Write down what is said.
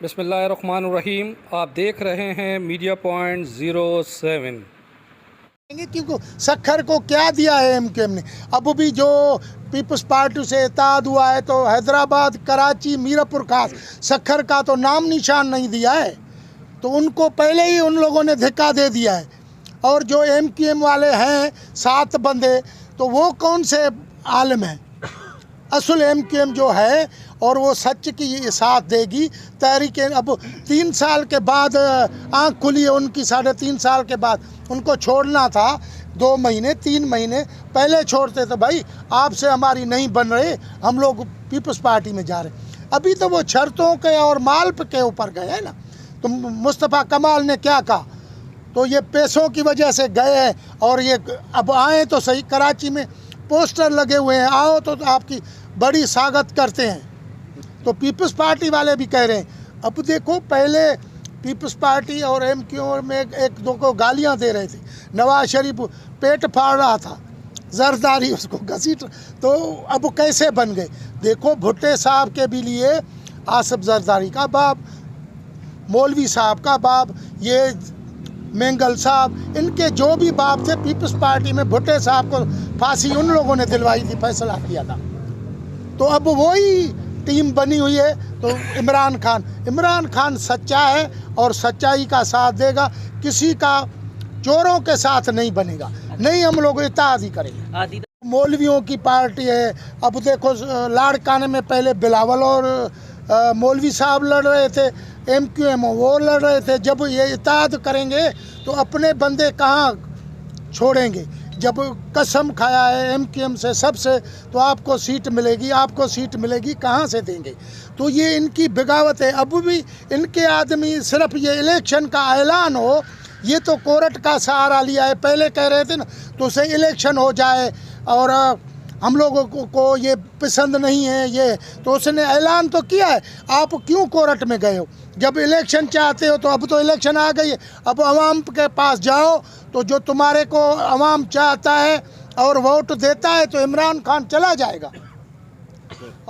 बिस्मिल्लाहिर्रहमानिर्रहीम। आप देख रहे हैं मीडिया पॉइंट 07। क्योंकि सखर को क्या दिया है एमकेएम ने। अब भी जो पीपल्स पार्टी से इत्तेहाद हुआ है तो हैदराबाद, कराची, मीरपुर खास सखर का तो नाम निशान नहीं दिया है, तो उनको पहले ही उन लोगों ने धक्का दे दिया है। और जो एमकेएम वाले हैं 7 बंदे, तो वो कौन से आलम हैं? असल एमकेएम जो है और वो सच की साथ देगी तहरीक। अब 3 साल के बाद आँख खुली है उनकी, 3.5 साल के बाद उनको छोड़ना था। 2 महीने 3 महीने पहले छोड़ते तो भाई आपसे हमारी नहीं बन रहे, हम लोग पीपल्स पार्टी में जा रहे। अभी तो वो शर्तों के और माल के ऊपर गए हैं ना। तो मुस्तफ़ा कमाल ने क्या कहा, तो ये पैसों की वजह से गए हैं। और ये अब आए तो सही, कराची में पोस्टर लगे हुए हैं, आओ तो आपकी बड़ी स्वागत करते हैं। तो पीपल्स पार्टी वाले भी कह रहे हैं। अब देखो, पहले पीपल्स पार्टी और एमक्यू में एक दो को गालियां दे रहे थे। नवाज शरीफ पेट फाड़ रहा था, जरदारी उसको घसीट, तो अब कैसे बन गए। देखो, भुट्टे साहब के भी लिए आसिफ जरदारी का बाप, मौलवी साहब का बाप, ये मेंगल साहब, इनके जो भी बाप थे पीपल्स पार्टी में, भुट्टे साहब को फांसी उन लोगों ने दिलवाई थी, फैसला किया था। तो अब वही टीम बनी हुई है। तो इमरान खान सच्चा है और सच्चाई का साथ देगा, किसी का चोरों के साथ नहीं बनेगा। नहीं, हम लोग इत्तेहाद ही करेंगे। मौलवियों की पार्टी है। अब देखो, लाड़काने में पहले बिलावल और मौलवी साहब लड़ रहे थे, एमक्यूएम वो लड़ रहे थे। जब ये इत्तेहाद करेंगे तो अपने बंदे कहाँ छोड़ेंगे। जब कसम खाया है एमक्यूएम से सबसे, तो आपको सीट मिलेगी, आपको सीट मिलेगी, कहाँ से देंगे। तो ये इनकी बगावत है। अब भी इनके आदमी सिर्फ ये इलेक्शन का ऐलान हो, ये तो कोर्ट का सहारा लिया है। पहले कह रहे थे ना, तो उसे इलेक्शन हो जाए और हम लोगों को ये पसंद नहीं है ये, तो उसने ऐलान तो किया है। आप क्यों कोर्ट में गए हो? जब इलेक्शन चाहते हो तो अब तो इलेक्शन आ गई है, अब अवाम के पास जाओ, तो जो तुम्हारे को अवाम चाहता है और वोट देता है तो इमरान खान चला जाएगा।